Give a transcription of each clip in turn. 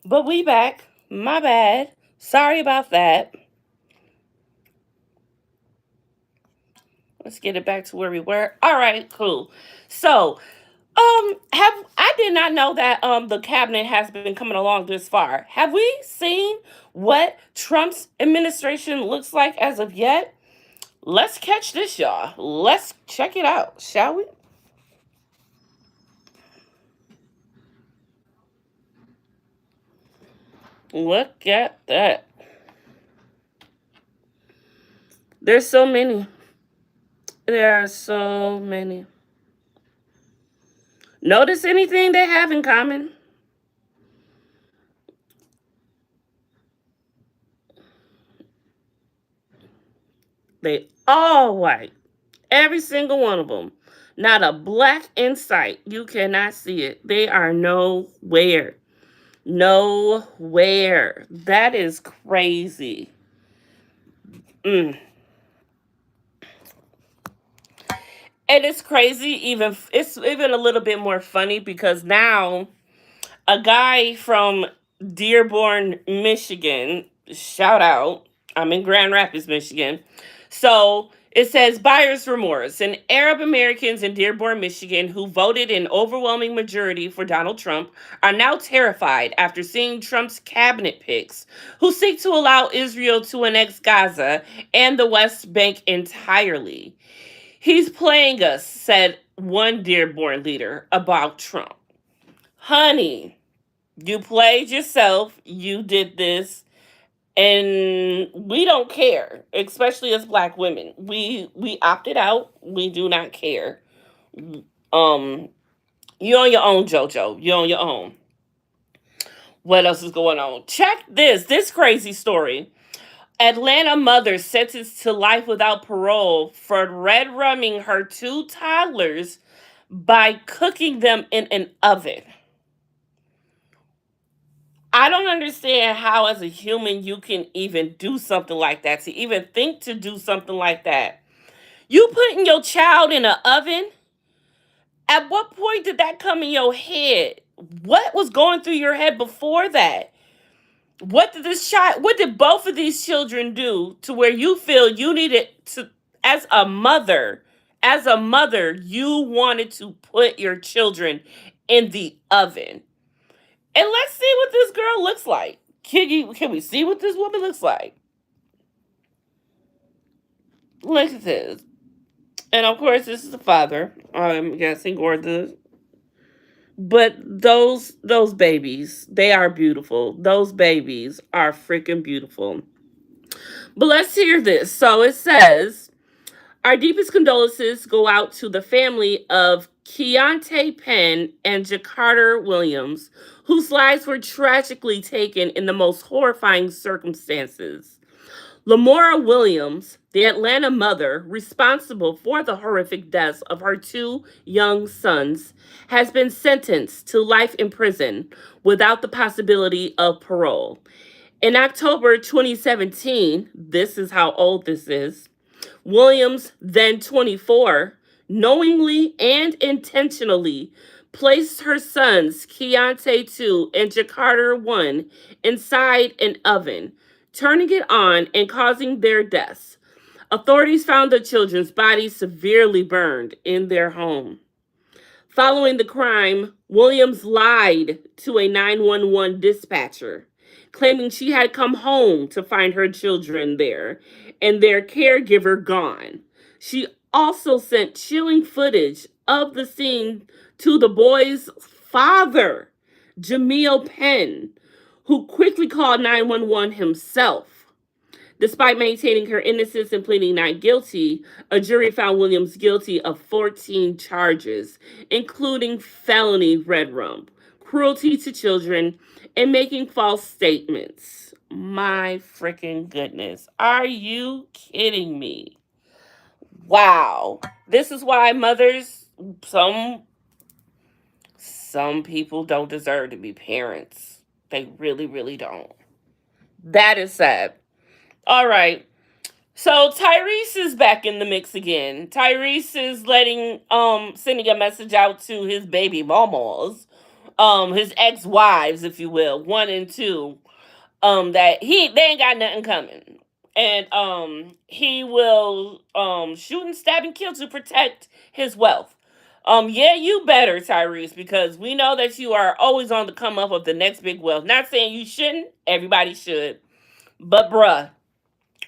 But we back. My bad. Sorry about that. Let's get it back to where we were. All right, cool. So, have I did not know that the cabinet has been coming along this far. Have we seen what Trump's administration looks like as of yet? Let's catch this, y'all. Let's check it out, shall we? Look at that. There's so many. There are so many. Notice anything they have in common? They all white. Every single one of them. Not a black in sight. You cannot see it. They are nowhere. Nowhere. That is crazy. Mm. And it's crazy. It's even a little bit more funny because now a guy from Dearborn, Michigan, shout out. I'm in Grand Rapids, Michigan. So it says buyer's remorse. And Arab Americans in Dearborn, Michigan, who voted in overwhelming majority for Donald Trump, are now terrified after seeing Trump's cabinet picks, who seek to allow Israel to annex Gaza and the West Bank entirely. He's playing us, said one Dearborn leader about Trump. Honey, you played yourself. You did this. And we don't care, especially as black women. We opted out. We do not care. Um, you're on your own, JoJo. You're on your own. What else is going on? Check this. This crazy story. Atlanta mother sentenced to life without parole for red rumming her two toddlers by cooking them in an oven. I don't understand how, as a human, you can even do something like that, to even think to do something like that. You putting your child in an oven? At what point did that come in your head? What was going through your head before that? What did both of these children do to where you feel you needed to, as a mother, you wanted to put your children in the oven? And let's see what this girl looks like. Can we see what this woman looks like? Look at this. And of course this is the father, I'm guessing, or the but those babies, they are beautiful. Those babies are freaking beautiful. But let's hear this. So it says, our deepest condolences go out to the family of Keontae Penn and Jacarter Williams, whose lives were tragically taken in the most horrifying circumstances. Lamora Williams, the Atlanta mother responsible for the horrific deaths of her two young sons, has been sentenced to life in prison without the possibility of parole. In October 2017, this is how old this is, Williams, then 24, knowingly and intentionally placed her sons, Keontae 2 and Jacarter 1, inside an oven, turning it on and causing their deaths. Authorities found the children's bodies severely burned in their home. Following the crime, Williams lied to a 911 dispatcher, claiming she had come home to find her children there and their caregiver gone. She also sent chilling footage of the scene to the boys' father, Jamil Penn, who quickly called 911 himself. Despite maintaining her innocence and pleading not guilty, a jury found Williams guilty of 14 charges, including felony red rum, cruelty to children, and making false statements. My freaking goodness. Are you kidding me? Wow. This is why mothers, some people don't deserve to be parents. They really, really don't. That is sad. All right. So Tyrese is back in the mix again. Tyrese is sending a message out to his baby mamas his ex-wives, if you will, one and two, that they ain't got nothing coming. And he will shoot and stab and kill to protect his wealth. Yeah, you better, Tyrese, because we know that you are always on the come up of the next big wealth. Not saying you shouldn't, everybody should. But bruh,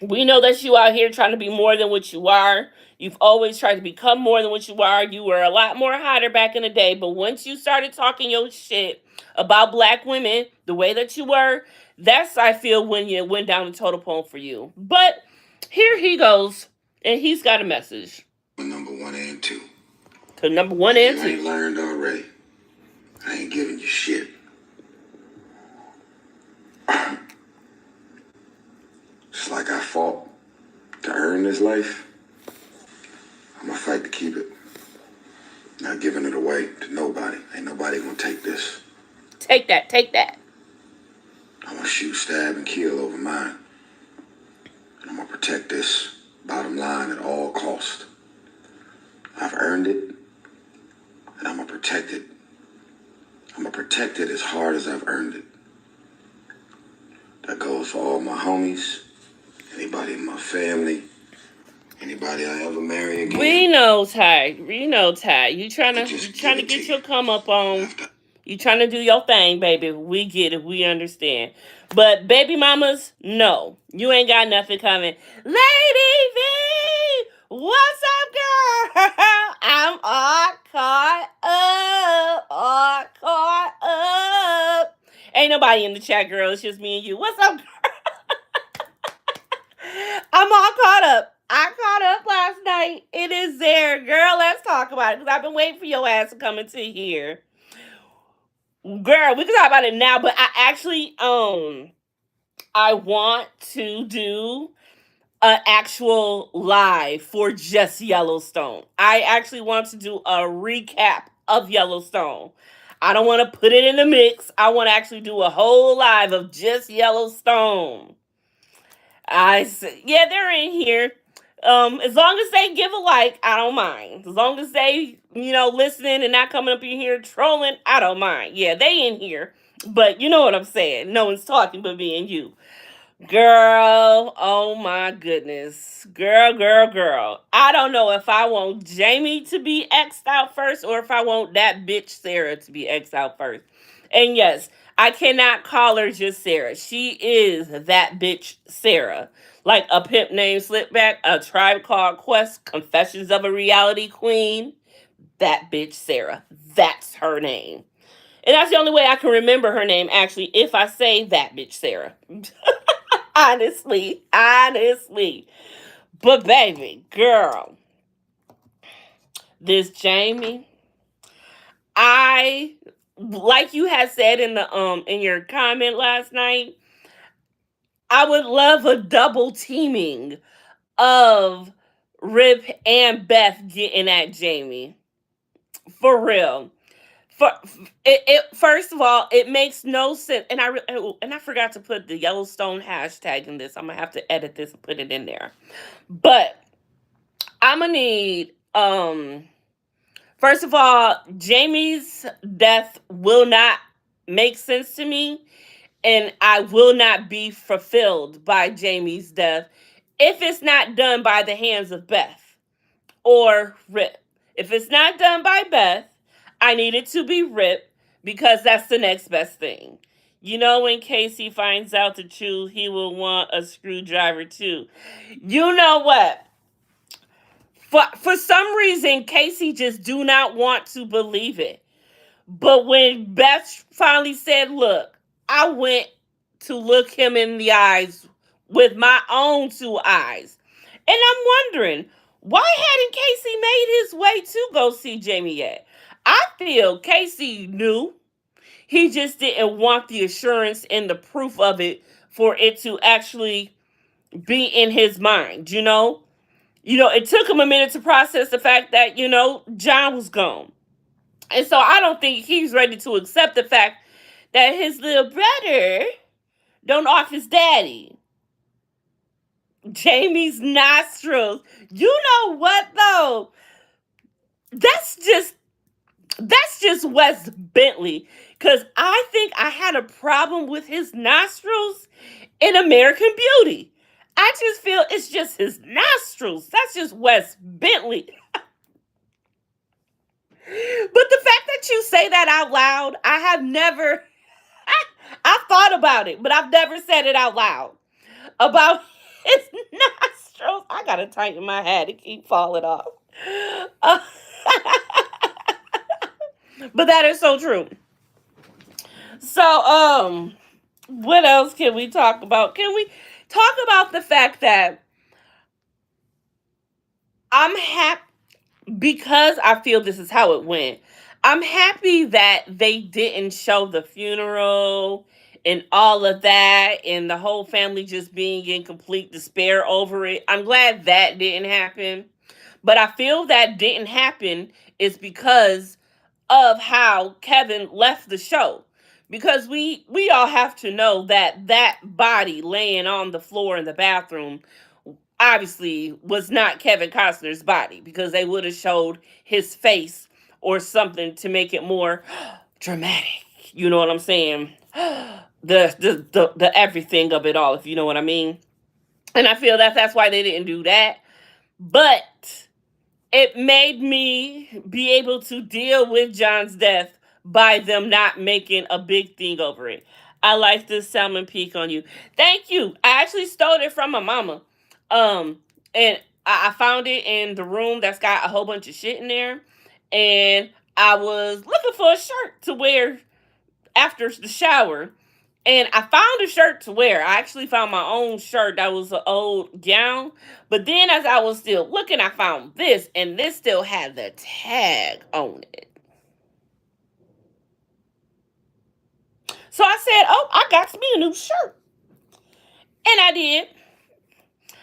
we know that you out here trying to be more than what you are. You've always tried to become more than what you are. You were a lot more hotter back in the day, but once you started talking your shit about black women the way that you were, that's, I feel, when you went down the total pole for you. But here he goes, and he's got a message. Number one and two. To number one and two. You ain't learned already. I ain't giving you shit. Just like I fought to earn this life, I'm gonna fight to keep it. Not giving it away to nobody. Ain't nobody gonna take this. Take that, take that. I'm gonna shoot, stab, and kill over mine. And I'm gonna protect this bottom line at all cost. I've earned it, and I'm gonna protect it. I'm gonna protect it as hard as I've earned it. That goes for all my homies, anybody in my family, anybody I ever marry again. We know, Ty. We know, Ty. You trying to get your come up on. You trying to do your thing, baby. We get it. We understand. But baby mamas, no. You ain't got nothing coming. Lady V! What's up, girl? I'm all caught up. All caught up. Ain't nobody in the chat, girl. It's just me and you. What's up, girl? I'm all caught up. I caught up last night. It is there. Girl, let's talk about it. Because I've been waiting for your ass to come into here. Girl, we can talk about it now, but I actually I want to do an actual live for just Yellowstone. I actually want to do a recap of Yellowstone. I don't want to put it in the mix. I want to actually do a whole live of just Yellowstone. Yeah, they're in here. As long as they give a like, I don't mind. As long as they, listening and not coming up in here trolling, I don't mind. Yeah, they in here. But you know what I'm saying. No one's talking but me and you. Girl, oh my goodness. Girl. I don't know if I want Jamie to be X'd out first or if I want that bitch Sarah to be X'd out first. And yes, I cannot call her just Sarah. She is that bitch Sarah. Like a pimp named Slipback, A Tribe Called Quest, Confessions of a Reality Queen. That bitch Sarah. That's her name. And that's the only way I can remember her name, actually, if I say that bitch Sarah. Honestly. But baby, girl, this Jamie, like you had said in your comment last night, I would love a double teaming of Rip and Beth getting at Jamie. For real. First of all, it makes no sense, and I forgot to put the Yellowstone hashtag in this. I'm gonna have to edit this and put it in there. But I'm gonna need first of all, Jamie's death will not make sense to me, and I will not be fulfilled by Jamie's death if it's not done by the hands of Beth or Rip. If it's not done by Beth, I need it to be Rip because that's the next best thing. When Casey finds out the truth, he will want a screwdriver too. You know what? For some reason, Casey just do not want to believe it. But when Beth finally said, look, I went to look him in the eyes with my own two eyes. And I'm wondering, why hadn't Casey made his way to go see Jamie yet? I feel Casey knew. He just didn't want the assurance and the proof of it for it to actually be in his mind, it took him a minute to process the fact that, John was gone. And so I don't think he's ready to accept the fact that his little brother don't off his daddy. Jamie's nostrils. You know what, though? That's just Wes Bentley Because I think I had a problem with his nostrils in American Beauty. I just feel it's just his nostrils. That's just Wes Bentley. But the fact that you say that out loud, I have never, I thought about it, but I've never said it out loud about his nostrils. I gotta tighten my hat to keep falling off. Uh, but that is so true. So, what else can we talk about? Can we talk about the fact that I'm happy because I feel this is how it went. I'm happy that they didn't show the funeral and all of that and the whole family just being in complete despair over it. I'm glad that didn't happen. But I feel that didn't happen is because of how Kevin left the show. Because we all have to know that that body laying on the floor in the bathroom obviously was not Kevin Costner's body, because they would have showed his face or something to make it more dramatic. You know what I'm saying? The everything of it all, if you know what I mean. And I feel that that's why they didn't do that. But it made me be able to deal with John's death by them not making a big thing over it. I like this salmon peak on you. Thank you. I actually stole it from my mama. Um, and I found it in the room that's got a whole bunch of shit in there. And I was looking for a shirt to wear after the shower. And I found a shirt to wear. I actually found my own shirt that was an old gown. But then as I was still looking, I found this. And this still had the tag on it. So I said, oh, I got me a new shirt. And I did.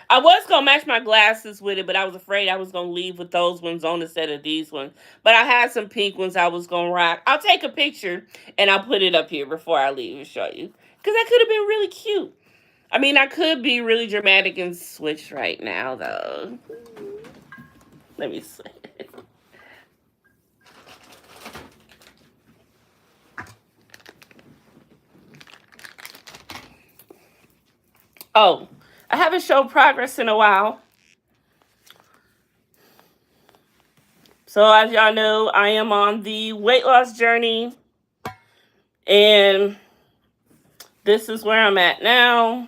I was going to match my glasses with it, but I was afraid I was going to leave with those ones on instead of these ones. But I had some pink ones I was going to rock. I'll take a picture and I'll put it up here before I leave and show you. Because that could have been really cute. I mean, I could be really dramatic and switch right now, though. Let me see. Oh, I haven't showed progress in a while. So as y'all know, I am on the weight loss journey. And this is where I'm at now.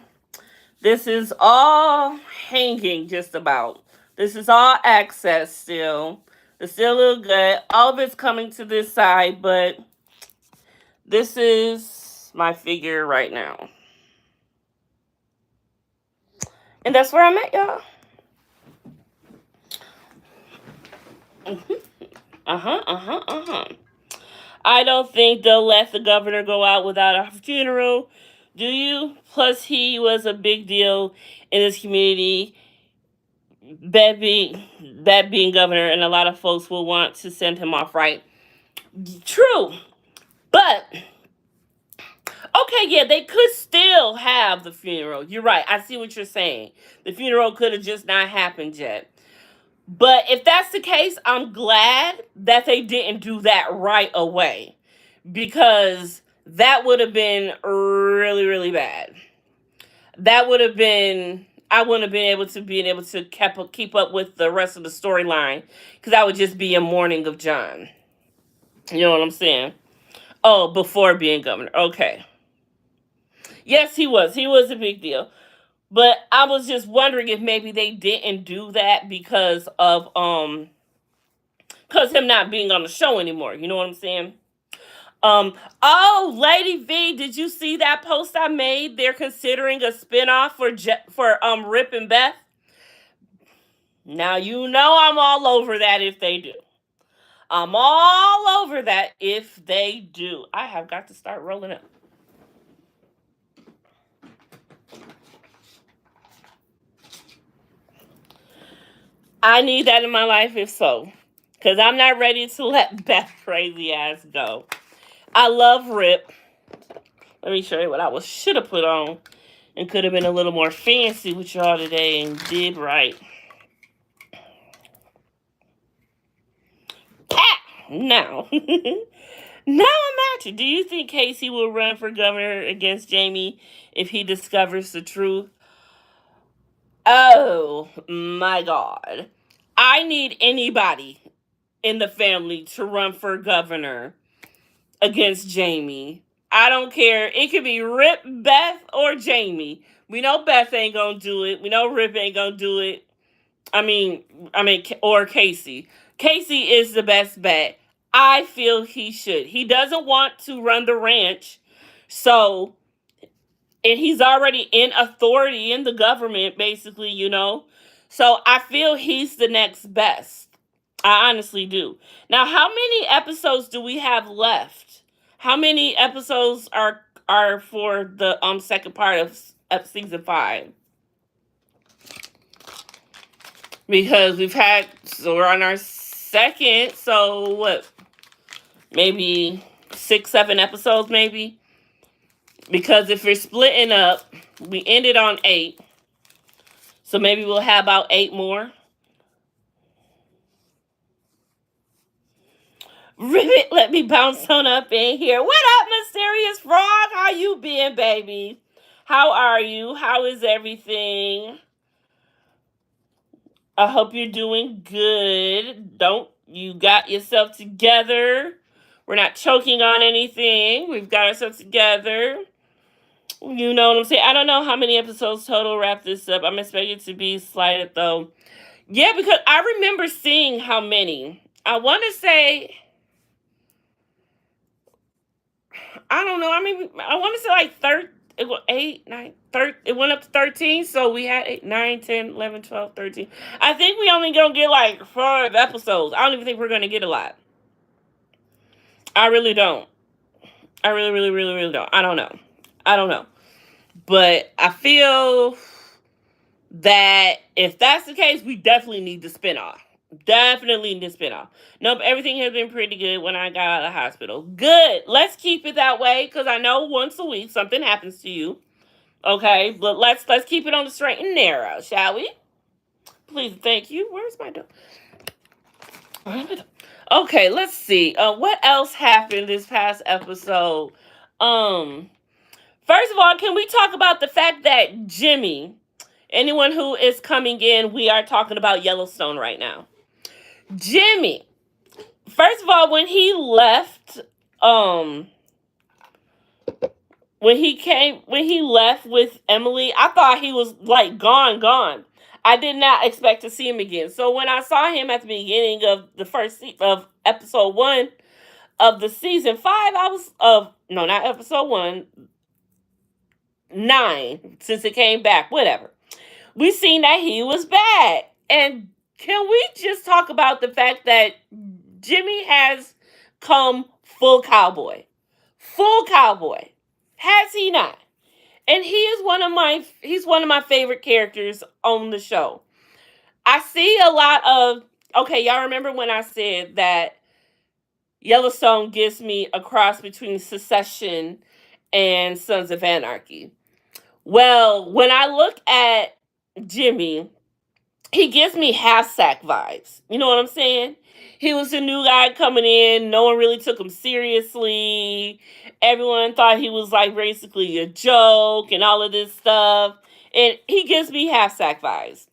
This is all hanging just about. This is all access still. It's still a little good. All of it's coming to this side, but this is my figure right now. And that's where I'm at, y'all. I don't think they'll let the governor go out without a funeral. Do you? Plus, he was a big deal in this community. That being governor, and a lot of folks will want to send him off, right? True. But okay, yeah, they could still have the funeral. You're right. I see what you're saying. The funeral could have just not happened yet. But if that's the case, I'm glad that they didn't do that right away, because that would have been really, really bad. That would have been, I wouldn't have been able to keep up with the rest of the storyline, because that would just be a mourning of John. You know what I'm saying? Oh, before being governor. Okay. Yes, he was. He was a big deal. But I was just wondering if maybe they didn't do that because of him not being on the show anymore. You know what I'm saying? Oh, Lady V, did you see that post I made? They're considering a spinoff for Rip and Beth. Now you know I'm all over that if they do. I'm all over that if they do. I have got to start rolling up. I need that in my life if so. Because I'm not ready to let Beth crazy ass go. I love Rip. Let me show you what I should have put on. And could have been a little more fancy with y'all today and did right. Pat! Now. Now I'm got you. Do you think Casey will run for governor against Jamie if he discovers the truth? Oh my God. I need anybody in the family to run for governor against Jamie. I don't care. It could be Rip, Beth, or Jamie. We know Beth ain't gonna do it. We know Rip ain't gonna do it. Or Casey. Casey is the best bet. I feel he should. He doesn't want to run the ranch, so and he's already in authority in the government, basically, you know. So I feel he's the next best. I honestly do. Now, how many episodes do we have left? How many episodes are for the second part of season 5? Because we're on our second, so what? Maybe 6, 7 episodes, maybe. Because if we're splitting up, we ended on 8. So maybe we'll have about 8 more. Ribbit, let me bounce on up in here. What up, Mysterious Frog? How you been, baby? How are you? How is everything? I hope you're doing good. Don't you got yourself together? We're not choking on anything. We've got ourselves together. You know what I'm saying? I don't know how many episodes total wrap this up. I'm expecting to be slighted though. Yeah, because I remember seeing how many. I want to say, I don't know. I mean, I want to say like 30. It was 8, 9, 30. It went up to 13. So we had 8, 9, 10, 11, 12, 13. I think we only going to get like 5 episodes. I don't even think we're going to get a lot. I really don't. I really, really, really, really don't. I don't know. I don't know. But I feel that if that's the case, we definitely need the spinoff. Definitely need the spinoff. Nope, everything has been pretty good when I got out of the hospital. Good. Let's keep it that way because I know once a week something happens to you. Okay, but let's keep it on the straight and narrow, shall we? Please, thank you. Where's my dog? Okay, let's see. What else happened this past episode? First of all, can we talk about the fact that Jimmy, anyone who is coming in, we are talking about Yellowstone right now. Jimmy, first of all, when he left, when he left with Emily, I thought he was like gone. I did not expect to see him again. So when I saw him at the beginning of the first of episode 1 of the season 5, I was not episode 1, 9, since it came back, whatever. We seen that he was bad. And can we just talk about the fact that Jimmy has come full cowboy? Full cowboy. Has he not? And he's one of my favorite characters on the show. I see a lot of, okay, y'all remember when I said that Yellowstone gives me a cross between Succession and Sons of Anarchy. Well, when I look at Jimmy, he gives me half sack vibes. You know what I'm saying? He was a new guy coming in. No one really took him seriously. Everyone thought he was like basically a joke and all of this stuff. And he gives me half sack vibes.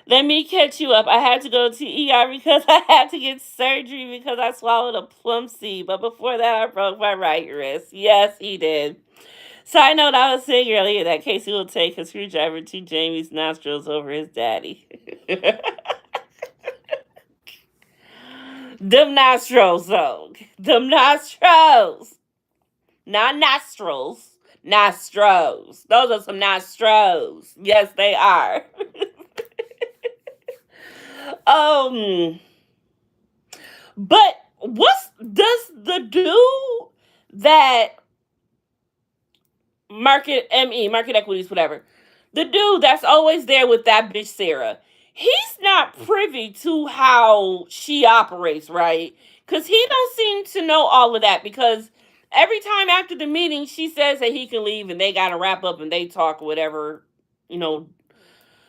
Let me catch you up. I had to go to ER because I had to get surgery because I swallowed a plum seed. But before that, I broke my right wrist. Yes, he did. Side note, I was saying earlier that Casey will take a screwdriver to Jamie's nostrils over his daddy. Them nostrils, though. Them nostrils. Not nostrils. Nostrils. Those are some nostrils. Yes, they are. But does the dude that market equities, whatever, the dude that's always there with that bitch Sarah, he's not privy to how she operates, right? Because he don't seem to know all of that, because every time after the meeting she says that he can leave and they gotta wrap up and they talk whatever, you know,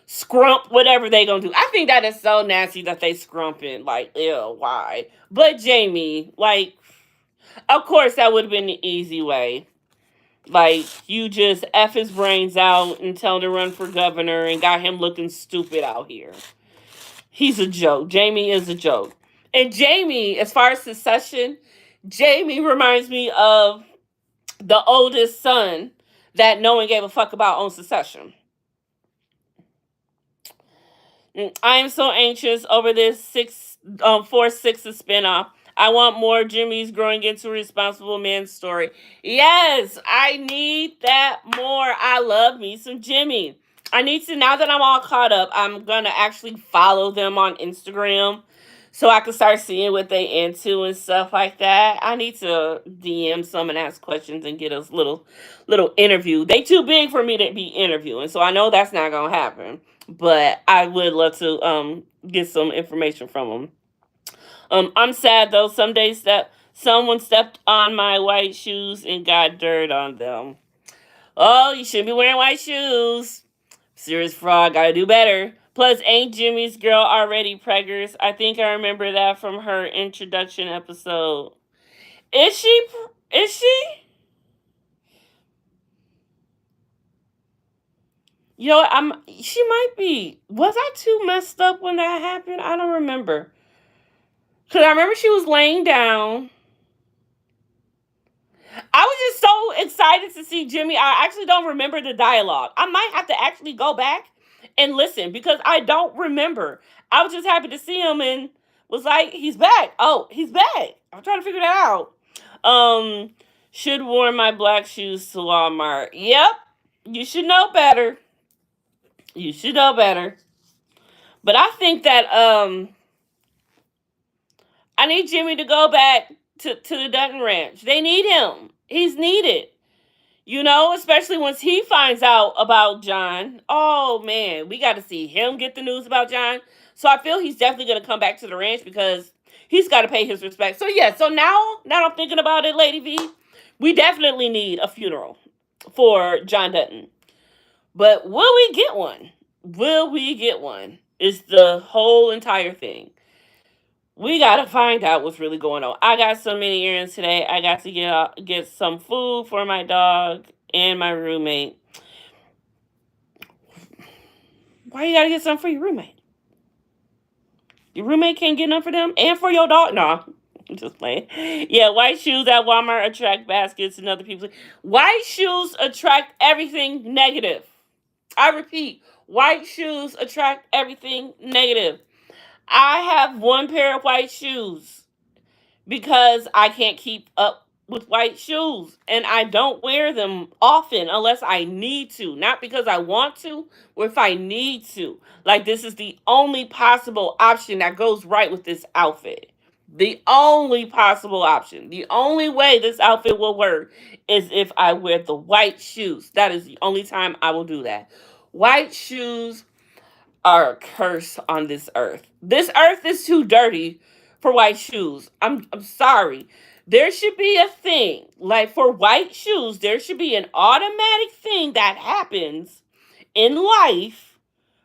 scrump whatever they gonna do. I think that is so nasty that they scrumping, like, ew, why? But Jamie, like, Of course, that would have been the easy way. Like, you just F his brains out and tell him to run for governor and got him looking stupid out here. He's a joke. Jamie is a joke. And Jamie, as far as Succession, Jamie reminds me of the oldest son that no one gave a fuck about on Succession. I am so anxious over this fourth sixth spinoff. I want more Jimmy's growing into a responsible man story. Yes, I need that more. I love me some Jimmy. I need to, now that I'm all caught up, I'm gonna actually follow them on Instagram so I can start seeing what they into and stuff like that. I need to DM some and ask questions and get a little interview. They too big for me to be interviewing, so I know that's not gonna happen. But I would love to get some information from them. I'm sad though. Some days that someone stepped on my white shoes and got dirt on them. Oh, you shouldn't be wearing white shoes. Serious fraud, gotta do better. Plus, ain't Jimmy's girl already preggers? I think I remember that from her introduction episode. Is she? Is she? You know, I'm. She might be. Was I too messed up when that happened? I don't remember. Cause I remember she was laying down. I was just so excited to see Jimmy. I actually don't remember the dialogue. I might have to actually go back and listen because I don't remember. I was just happy to see him and was like, he's back. Oh, he's back. I'm trying to figure that out. Um, should wear my black shoes to Walmart. Yep. You should know better. You should know better. But I think that I need Jimmy to go back to the Dutton Ranch. They need him. He's needed. You know, especially once he finds out about John. Oh man, we got to see him get the news about John. So I feel he's definitely going to come back to the ranch because he's got to pay his respect. So yeah, so now I'm thinking about it, Lady V. We definitely need a funeral for John Dutton. But will we get one? Will we get one? Is the whole entire thing. We gotta find out what's really going on. I got so many errands today. I got to get some food for my dog and my roommate. Why you gotta get something for your roommate? Your roommate can't get none for them and for your dog? No, I'm just playing. Yeah, white shoes at Walmart attract baskets and other people. White shoes attract everything negative. I repeat, white shoes attract everything negative. I have one pair of white shoes because I can't keep up with white shoes and I don't wear them often unless I need to, not because I want to or if I need to. Like, this is the only possible option that goes right with this outfit. The only possible option, the only way this outfit will work is if I wear the white shoes. That is the only time I will do that. White shoes are a curse on this earth. This earth is too dirty for white shoes. I'm sorry. There should be a thing. Like, for white shoes, there should be an automatic thing that happens in life.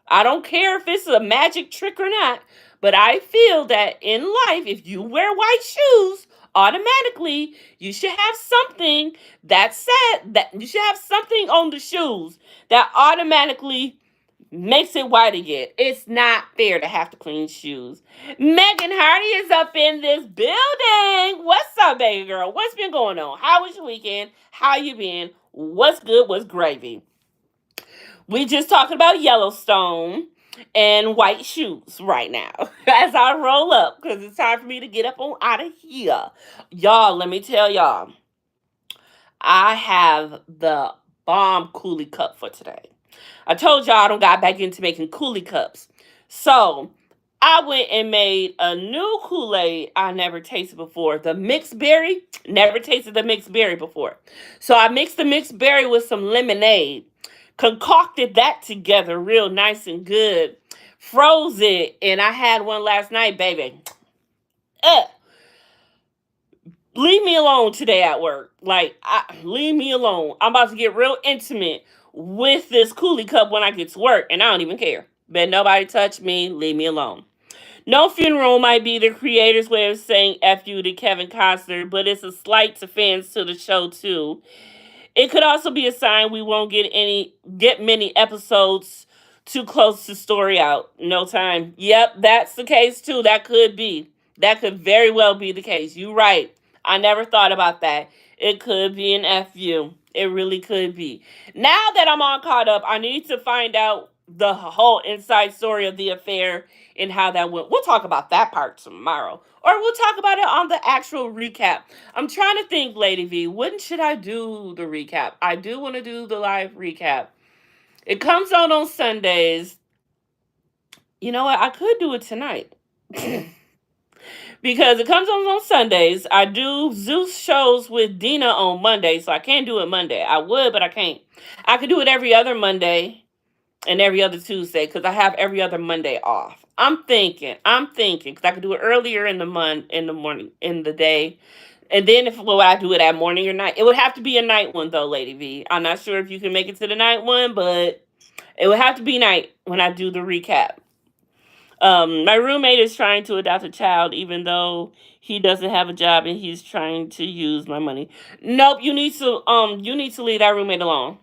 I don't care if it's a magic trick or not, but I feel that in life, if you wear white shoes, automatically you should have something that said that you should have something on the shoes that automatically makes it white again. It's not fair to have to clean shoes. Megan Hardy is up in this building. What's up, baby girl? What's been going on? How was your weekend? How you been? What's good? What's gravy? We just talking about Yellowstone and white shoes right now as I roll up because it's time for me to get up on out of here. Y'all, let me tell y'all, I have the bomb coolie cup for today. I told y'all I don't got back into making coolie cups. So I went and made a new Kool-Aid I never tasted before. The mixed berry. Never tasted the mixed berry before. So I mixed the mixed berry with some lemonade. Concocted that together real nice and good. Froze it. And I had one last night, baby. Uh, leave me alone today at work. Leave me alone. I'm about to get real intimate with this coolie cup when I get to work, and I don't even care. But nobody touch me. Leave me alone. No funeral might be the creator's way of saying F you to Kevin Costner, but it's a slight to fans to the show too. It could also be a sign we won't get many episodes too close to story out. No time. Yep, that's the case too. That could be. That could very well be the case. You're right. I never thought about that. It could be an FU. It really could be. Now that I'm all caught up, I need to find out the whole inside story of the affair and how that went. We'll talk about that part tomorrow. Or we'll talk about it on the actual recap. I'm trying to think, Lady V, when should I do the recap? I do want to do the live recap. It comes out on Sundays. You know what? I could do it tonight. Because it comes on Sundays. I do Zeus shows with Dina on Monday, so I can't do it Monday. I would, but I can't. I could do it every other Monday and every other Tuesday because I have every other Monday off. I'm thinking, because I could do it earlier in the morning, in the day. And then if well, I do it at morning or night. It would have to be a night one though, Lady V. I'm not sure if you can make it to the night one, but it would have to be night when I do the recap. My roommate is trying to adopt a child, even though he doesn't have a job and he's trying to use my money. Nope, you need to leave that roommate alone.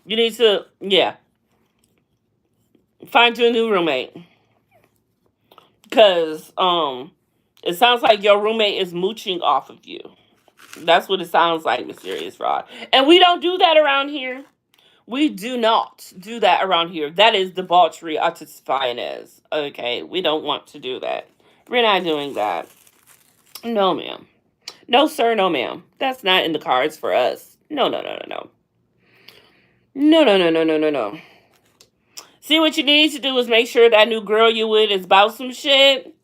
You need to, yeah, find you a new roommate. Cause it sounds like your roommate is mooching off of you. That's what it sounds like, Mysterious Rod. And we don't do that around here. We do not do that around here. That is debauchery at its finest. Okay, we don't want to do that. We're not doing that. No, ma'am. No, sir, no, ma'am. That's not in the cards for us. No, no, no, no, no. No, no, no, no, no, no, no. See, what you need to do is make sure that new girl you with is about some shit.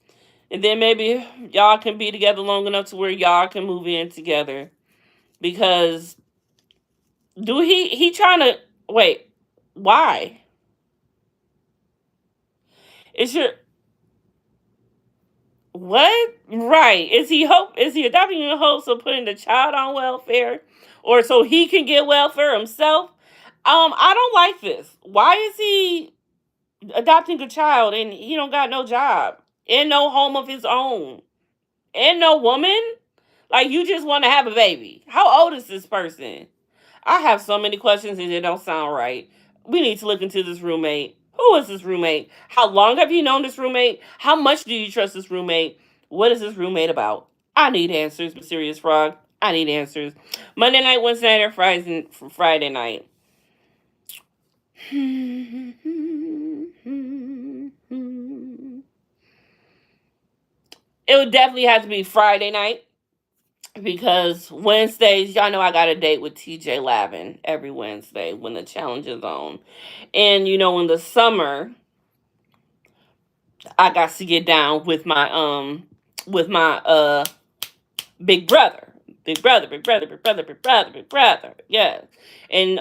And then maybe y'all can be together long enough to where y'all can move in together. Because do he trying to wait, why? Is your what? Right. Is he adopting in hopes of putting the child on welfare? Or so he can get welfare himself? I don't like this. Why is he adopting a child and he don't got no job? And no home of his own? And no woman? Like you just want to have a baby. How old is this person? I have so many questions and it don't sound right. We need to look into this roommate. Who is this roommate? How long have you known this roommate? How much do you trust this roommate? What is this roommate about? I need answers, Mysterious Frog. I need answers. Monday night, Wednesday night, or Friday night? It would definitely have to be Friday night. Because Wednesdays, y'all know I got a date with TJ Lavin every Wednesday when the challenge is on. And in the summer, I got to get down with my big brother. Big brother, big brother, big brother, big brother, big brother. Yeah. And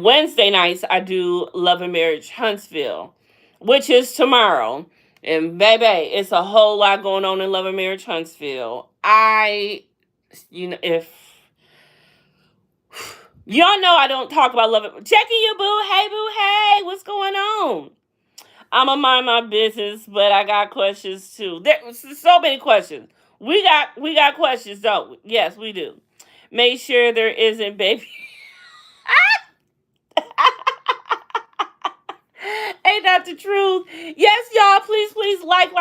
Wednesday nights I do Love and Marriage Huntsville, which is tomorrow. And baby, it's a whole lot going on in Love and Marriage Huntsville. If y'all know I don't talk about love it. Checking you, boo. Hey, boo. Hey, what's going on? I'ma mind my business, but I got questions too. There's so many questions. We got questions, don't we? Yes, we do. Make sure there isn't baby. Ain't that the truth? Yes, y'all. Please, please like.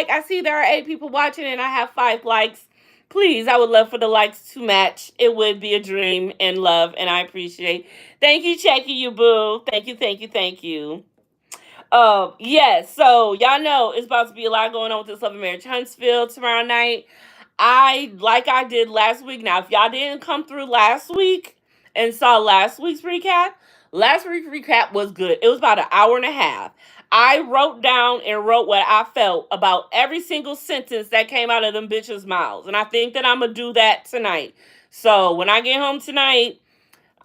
I see there are 8 people watching and I have 5 likes. Please, I would love for the likes to match. It would be a dream and love, and I appreciate. Thank you, Checky, you boo. Thank you, thank you, thank you. Yes, so y'all know it's about to be a lot going on with this Love and Marriage Huntsville tomorrow night. Like I did last week. Now, if y'all didn't come through last week and saw last week's recap was good. It was about an hour and a half. I wrote down and wrote what I felt about every single sentence that came out of them bitches' mouths. And I think that I'm going to do that tonight. So when I get home tonight,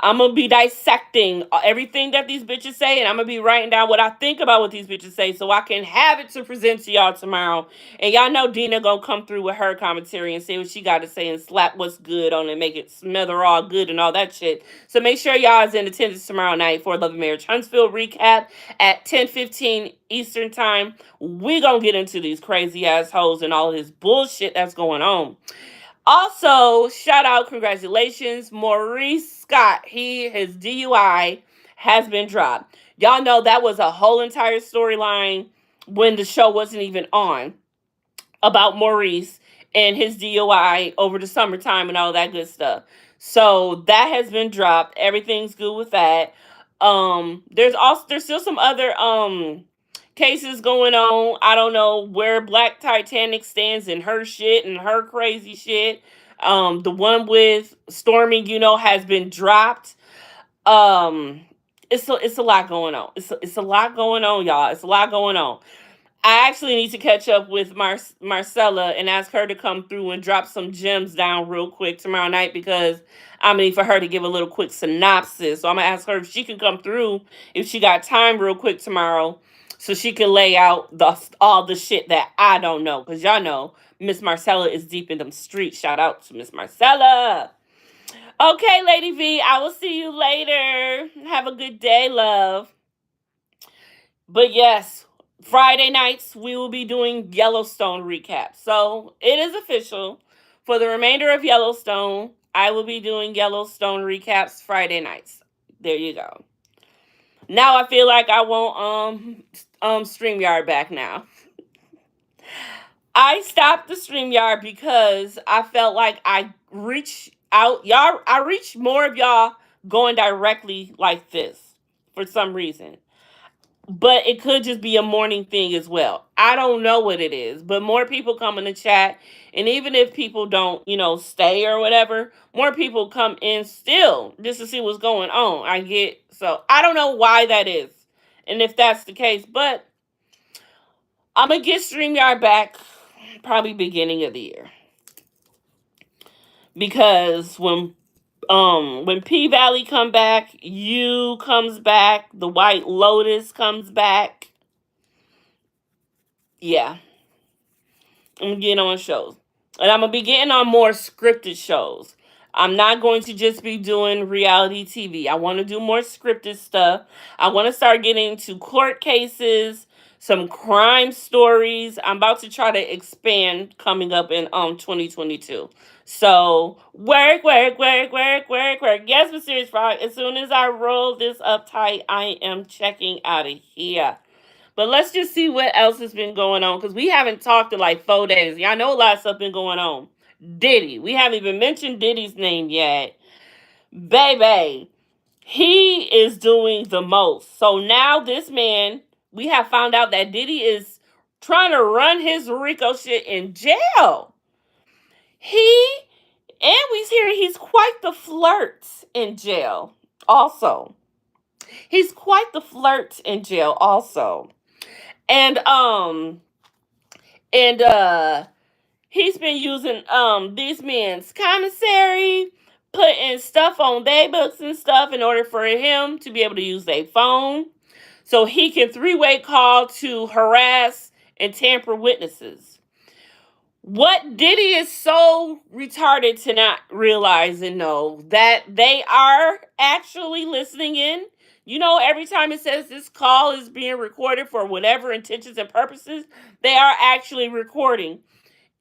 I'm gonna be dissecting everything that these bitches say, and I'm gonna be writing down what I think about what these bitches say, so I can have it to present to y'all tomorrow. And y'all know Dina gonna come through with her commentary and say what she got to say and slap what's good on it, make it smother all good and all that shit. So make sure y'all is in attendance tomorrow night for Love and Marriage Huntsville recap at 10:15 Eastern time. We gonna get into these crazy assholes and all this bullshit that's going on. Also, shout out, congratulations, Maurice Scott. His DUI has been dropped. Y'all know that was a whole entire storyline when the show wasn't even on about Maurice and his DUI over the summertime and all that good stuff. So that has been dropped. Everything's good with that. There's still some other cases going on. I don't know where Black Titanic stands in her shit and her crazy shit. The one with Stormy, has been dropped. Um, it's a lot going on. It's a lot going on, y'all. It's a lot going on. I actually need to catch up with Marcella and ask her to come through and drop some gems down real quick tomorrow night, because I mean for her to give a little quick synopsis. So I'm gonna ask her if she can come through if she got time real quick tomorrow, so she can lay out all the shit that I don't know, because y'all know Miss Marcella is deep in them streets. Shout out to Miss Marcella. Okay, Lady V, I will see you later. Have a good day, love. But yes, Friday nights we will be doing Yellowstone recap. So it is official. For the remainder of Yellowstone, I will be doing Yellowstone recaps Friday nights. There you go. Now I feel like I want StreamYard back now. I stopped the StreamYard because I felt like I reached out y'all. I reached more of y'all going directly like this for some reason. But it could just be a morning thing as well. I don't know what it is, but more people come in the chat, and even if people don't, stay or whatever, more people come in still just to see what's going on. I don't know why that is, and if that's the case, but I'm gonna get StreamYard back probably beginning of the year, because when P Valley come back, U comes back, the White Lotus comes back. Yeah, I'm getting on shows. And I'm going to be getting on more scripted shows. I'm not going to just be doing reality TV. I want to do more scripted stuff. I want to start getting into court cases, some crime stories. I'm about to try to expand coming up in 2022. So work, work, work, work, work, work. Yes, but serious frog. As soon as I roll this up tight, I am checking out of here. But let's just see what else has been going on, because we haven't talked in like 4 days. Y'all know a lot of stuff been going on. Diddy. We haven't even mentioned Diddy's name yet. Baby, he is doing the most. So now this man, we have found out that Diddy is trying to run his Rico shit in jail. He, and we hear he's quite the flirt in jail also. He's quite the flirt in jail also. And and he's been using these men's commissary, putting stuff on their books and stuff in order for him to be able to use their phone, so he can three-way call to harass and tamper witnesses. What Diddy is so retarded to not realize and know that they are actually listening in. Every time it says this call is being recorded for whatever intentions and purposes, they are actually recording.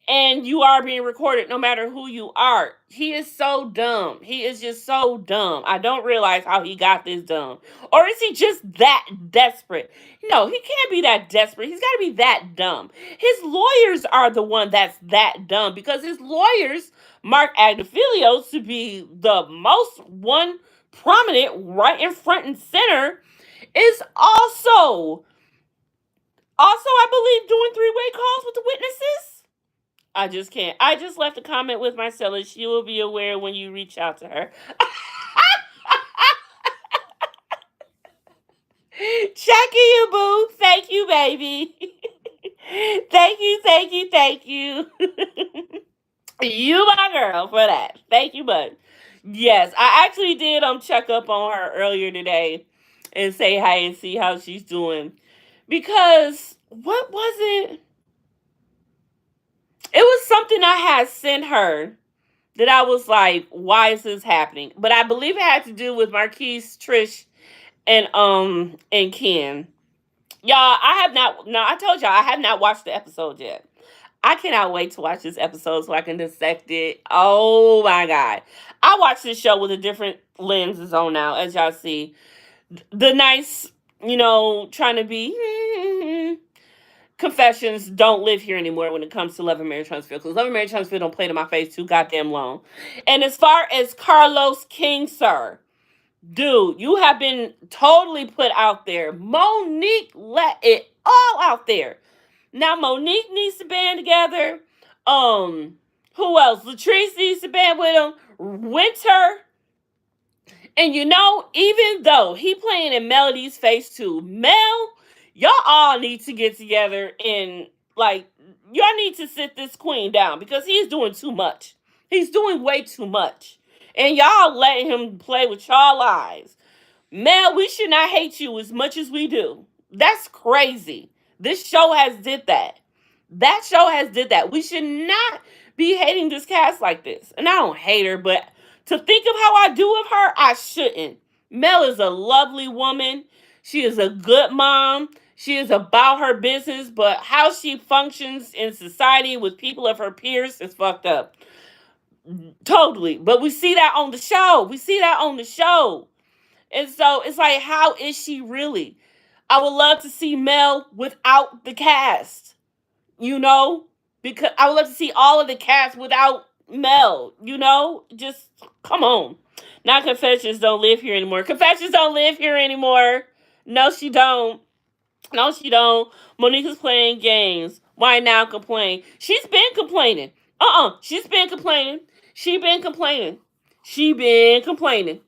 And you are being recorded no matter who you are. He is so dumb. He is just so dumb. I don't realize how he got this dumb. Or is he just that desperate? No, he can't be that desperate. He's got to be that dumb. His lawyers are the one that's that dumb, because his lawyers mark Agdafilios to be the most one prominent right in front and center, is also I believe doing three-way calls with the witnesses. I just can't. I just left a comment with Marcella. She will be aware when you reach out to her. Checking you, boo. Thank you, baby. Thank you, thank you, thank you. You my girl for that. Thank you much. Yes, I actually did check up on her earlier today and say hi and see how she's doing. Because what was it? It was something I had sent her that I was like, why is this happening? But I believe it had to do with Marquise, Trish, and Ken. Y'all, I have not. No, I told y'all I have not watched the episode yet. I cannot wait to watch this episode so I can dissect it. Oh my god, I watch this show with a different lenses on now, as y'all see. The nice, trying to be confessions don't live here anymore when it comes to Love and Marriage Huntsville, because Love and Marriage Huntsville don't play to my face too goddamn long. And as far as Carlos King, sir, dude, you have been totally put out there. Monique let it all out there. Now Monique needs to band together. Um, who else? Latrice needs to band with him. Winter. And even though he playing in Melody's face too, Mel, y'all all need to get together and like y'all need to sit this queen down because he's doing too much. He's doing way too much. And y'all letting him play with y'all lives. Mel, we should not hate you as much as we do. That's crazy. This show has did that. That show has did that. We should not be hating this cast like this. And I don't hate her, but to think of how I do of her, I shouldn't. Mel is a lovely woman. She is a good mom. She is about her business, but how she functions in society with people of her peers is fucked up. Totally. But we see that on the show. We see that on the show. And so it's like, how is she really? I would love to see Mel without the cast, because I would love to see all of the cast without Mel. Just come on. Now Confessions don't live here anymore. Confessions don't live here anymore. No, she don't. No, she don't. Monique is playing games. Why now complain? She's been complaining. She's been complaining. She been complaining. She been complaining.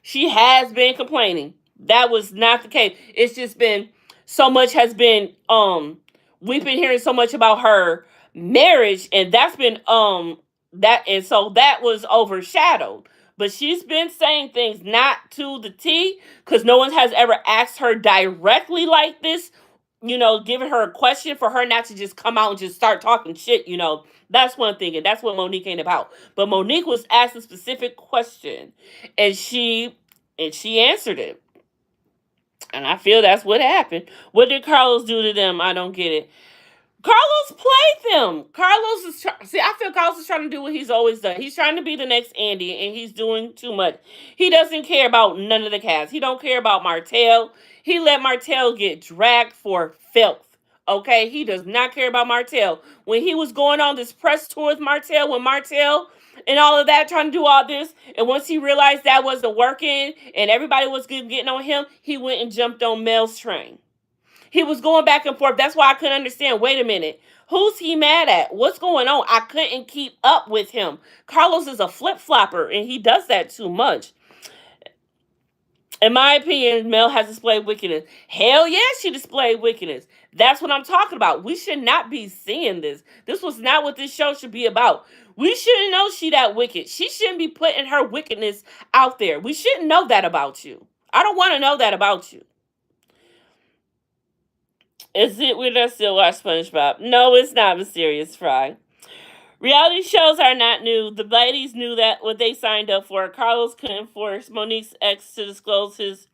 She has been complaining. That was not the case. It's just been so much has been we've been hearing so much about her marriage, and that's been that and so that was overshadowed. But she's been saying things not to the T because no one has ever asked her directly like this, giving her a question for her not to just come out and just start talking shit. That's one thing, and that's what Monique ain't about. But Monique was asked a specific question, and she answered it. And I feel that's what happened. What did Carlos do to them? I don't get it. Carlos played them. Carlos is see. I feel Carlos is trying to do what he's always done. He's trying to be the next Andy, and he's doing too much. He doesn't care about none of the cast. He don't care about Martell. He let Martell get dragged for filth. Okay, he does not care about Martell. When he was going on this press tour with Martell, when Martell and all of that, trying to do all this, and once he realized that wasn't working, and everybody was getting on him, he went and jumped on Mel's train. He was going back and forth. That's why I couldn't understand. Wait a minute. Who's he mad at? What's going on? I couldn't keep up with him. Carlos is a flip flopper, and he does that too much. In my opinion, Mel has displayed wickedness. Hell yeah, she displayed wickedness. That's what I'm talking about. We should not be seeing this. This was not what this show should be about. We shouldn't know she that wicked. She shouldn't be putting her wickedness out there. We shouldn't know that about you. I don't want to know that about you. Is it weird I still watch SpongeBob? No, it's not Mysterious Fry. Reality shows are not new. The ladies knew that what they signed up for. Carlos couldn't force Monique's ex to disclose his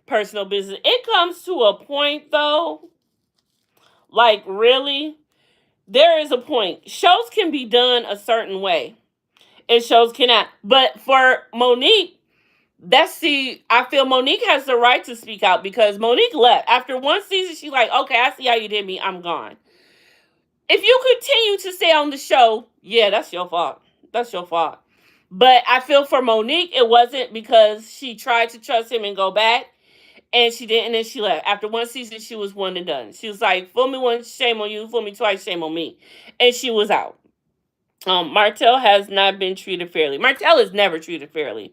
personal business. It comes to a point, though. Like, really? There is a point. Shows can be done a certain way, and shows cannot. But for Monique, I feel Monique has the right to speak out because Monique left. After one season, she's like, okay, I see how you did me. I'm gone. If you continue to stay on the show, yeah, that's your fault. That's your fault. But I feel for Monique, it wasn't because she tried to trust him and go back, and she didn't, and she left. After one season, she was one and done. She was like, fool me once, shame on you. Fool me twice, shame on me. And she was out. Martell has not been treated fairly. Martell is never treated fairly.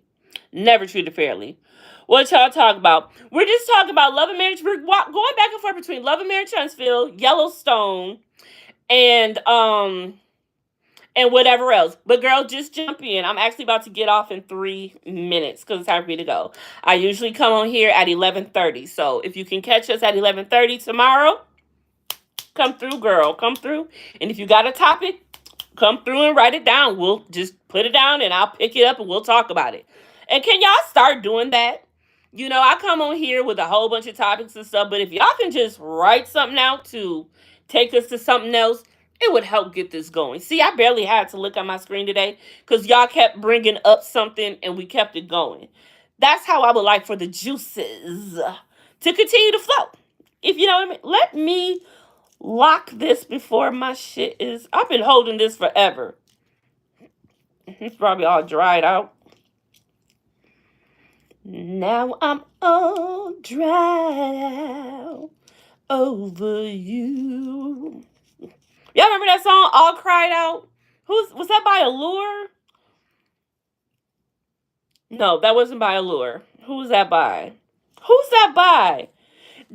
Never treated fairly. What y'all talk about? We're just talking about Love and Marriage. We're going back and forth between Love and Marriage Huntsville, Yellowstone, and and whatever else. But girl, just jump in. I'm actually about to get off in 3 minutes because it's time for me to go. I usually come on here at 11:30. So if you can catch us at 11:30 tomorrow, come through, girl. Come through. And if you got a topic, come through and write it down. We'll just put it down and I'll pick it up and we'll talk about it. And can y'all start doing that? You know, I come on here with a whole bunch of topics and stuff, but if y'all can just write something out to take us to something else, it would help get this going. See, I barely had to look at my screen today because y'all kept bringing up something and we kept it going. That's how I would like for the juices to continue to flow. If you know what I mean, let me lock this before my shit is. I've been holding this forever. It's probably all dried out. Now I'm all dried out over you. Y'all remember that song, All Cried Out? Was that by Allure? No, that wasn't by Allure. Who was that by? Who's that by?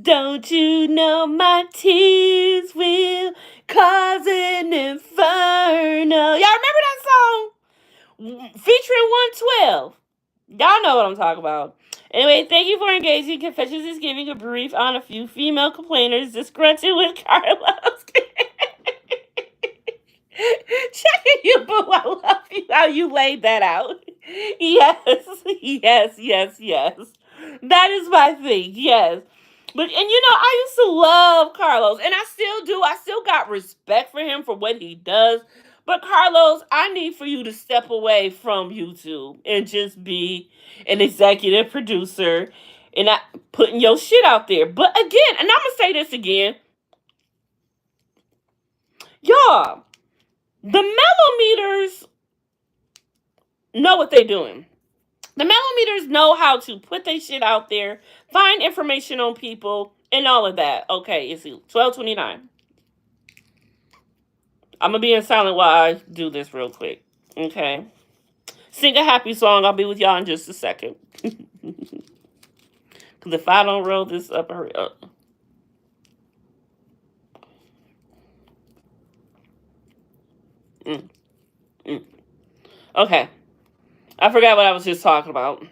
Don't you know my tears will cause an inferno? Y'all remember that song? Featuring 112. Y'all know what I'm talking about. Anyway, thank you for engaging. Confessions is giving a brief on a few female complainers disgruntled with Carlos. Checking you, boo. I love you how you laid that out. Yes, yes, yes, yes. That is my thing. Yes. But, and you know, I used to love Carlos, and I still do. I still got respect for him for what he does. But Carlos, I need for you to step away from YouTube and just be an executive producer and not putting your shit out there. But again, and I'm gonna say this again, y'all, the millimeters know what they're doing. The millimeters know how to put their shit out there, find information on people, and all of that. Okay, it's 12:29. I'm gonna be in silent while I do this real quick. Okay. Sing a happy song. I'll be with y'all in just a second. Because if I don't roll this up, hurry up. Mm, mm. Okay. I forgot what I was just talking about.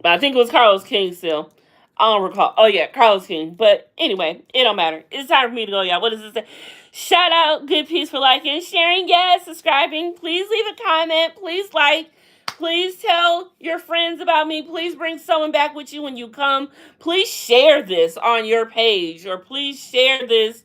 But I think it was Carlos King still. I don't recall. Oh, yeah, Carlos King. But anyway, it don't matter. It's time for me to go, y'all. What does it say? Shout out, good piece for liking and sharing. Yes, subscribing. Please leave a comment. Please like. Please tell your friends about me. Please bring someone back with you when you come. Please share this on your page. Or please share this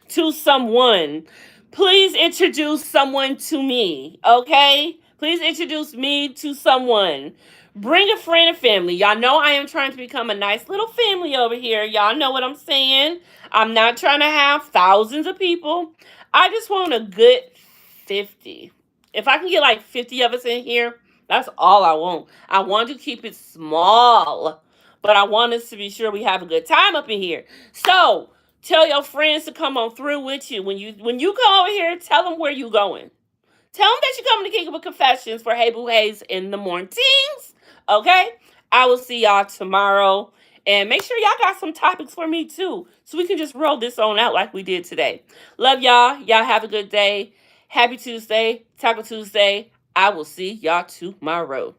to someone. Please introduce someone to me. Okay? Please introduce me to someone. Bring a friend and family. Y'all know I am trying to become a nice little family over here. Y'all know what I'm saying. I'm not trying to have thousands of people. I just want a good 50. If I can get like 50 of us in here, that's all I want. I want to keep it small, but I want us to be sure we have a good time up in here. So tell your friends to come on through with you. When you come over here, tell them where you going. Tell them that you're coming to Kick It with Confessions for Hey Bew Heyy's in the mornings. Okay? I will see y'all tomorrow. And make sure y'all got some topics for me too. So we can just roll this on out like we did today. Love y'all. Y'all have a good day. Happy Tuesday. Taco Tuesday. I will see y'all tomorrow.